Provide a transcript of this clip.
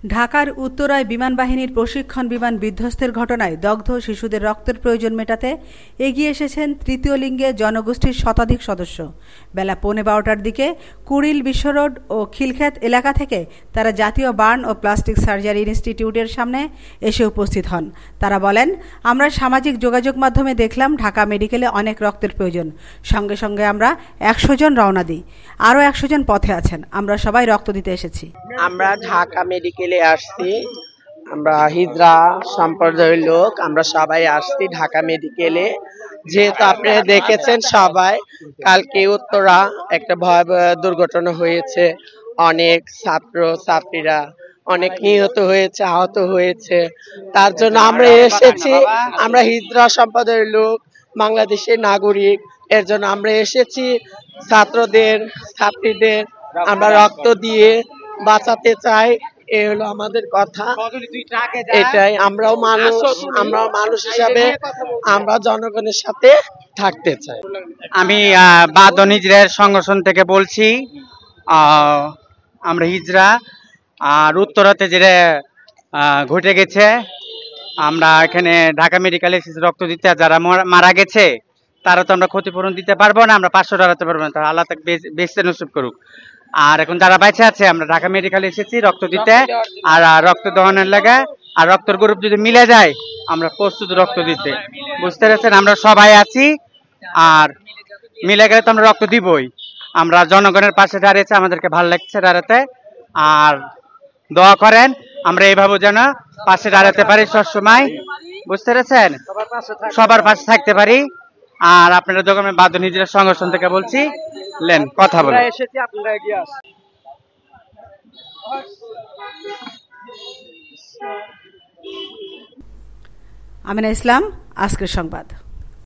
ঢাকার উত্তরায় বিমানবাহিনীর প্রশিক্ষণ বিমান বিধ্বস্তের ঘটনায় দগ্ধ শিশুদের রক্তের প্রয়োজন মেটাতে এগিয়ে এসেছেন তৃতীয় লিঙ্গে জনগোষ্ঠীর শতাধিক সদস্য। বেলা 12:15টার দিকে কুড়িল বিশ্ব রোড ও খিলক্ষেত এলাকা থেকে তারা জাতীয় বার্ন ও প্লাস্টিক সার্জারি ইনস্টিটিউটের সামনে এসে উপস্থিত হন। তারা বলেন, আমরা সামাজিক যোগাযোগ মাধ্যমে দেখলাম ঢাকা মেডিকেলে অনেক রক্তের প্রয়োজন। সঙ্গে সঙ্গে আমরা 100 জন রওনা দিই, আরও 100 জন পথে আছেন। আমরা সবাই রক্ত দিতে এসেছি। আমরা ঢাকা মেডিকেলে আসছি, আমরা হিজড়া সম্প্রদায়ের লোক, আমরা সবাই আসছি ঢাকা মেডিকেলে। যেহেতু আপনারা দেখেছেন সবাই, কালকে উত্তরা একটা ভয়াবহ দুর্ঘটনা হয়েছে, অনেক ছাত্র ছাত্রীরা অনেক নিহত হয়েছে, আহত হয়েছে। তার জন্য আমরা এসেছি, আমরা হিজড়া সম্প্রদায়ের লোক, বাংলাদেশের নাগরিক, এর জন্য আমরা এসেছি ছাত্রদের ছাত্রীদের আমরা রক্ত দিয়ে বাঁচাতে চাই। এই হলো আমাদের কথা, এটাই। আমরাও মানুষ হিসাবে আমরা জনগণের সাথে থাকতে চাই। আমি বাদন হিজড়ার সংগঠন থেকে বলছি। আমরা হিজড়া আর উত্তরাতে যেটা ঘটে গেছে, আমরা এখানে ঢাকা মেডিকেলে রক্ত দিতে, যারা মারা গেছে তারা তো আমরা ক্ষতিপূরণ দিতে পারবো না, আমরা 500 টাকাতে পারবো না, তারা আল্লাহ তাকে বেঁচে নসিব করুক। আর এখন যারা বেঁচে আছে, আমরা ঢাকা মেডিকেলে এসেছি রক্ত দিতে আর রক্ত দহনের লাগে। আর রক্তের গ্রুপ যদি মিলে যায় আমরা প্রস্তুত রক্ত দিতে, বুঝতে পারছেন। আমরা সবাই আছি, আর মিলে গেলে তো আমরা রক্ত দিবই। আমরা জনগণের পাশে দাঁড়িয়েছি, আমাদেরকে ভালো লাগছে দাঁড়াতে। আর দোয়া করেন আমরা এইভাবে যেন পাশে দাঁড়াতে পারি সবসময়, বুঝতে পেরেছেন, সবার পাশে থাকতে পারি। আর আপনারা যখন আমি বাদন হিজড়া সংগঠন থেকে বলছি, লেন কথা বলে এসেছি, আপনারা এগিয়ে আসুন। আমিনা ইসলাম, আজকের সংবাদ।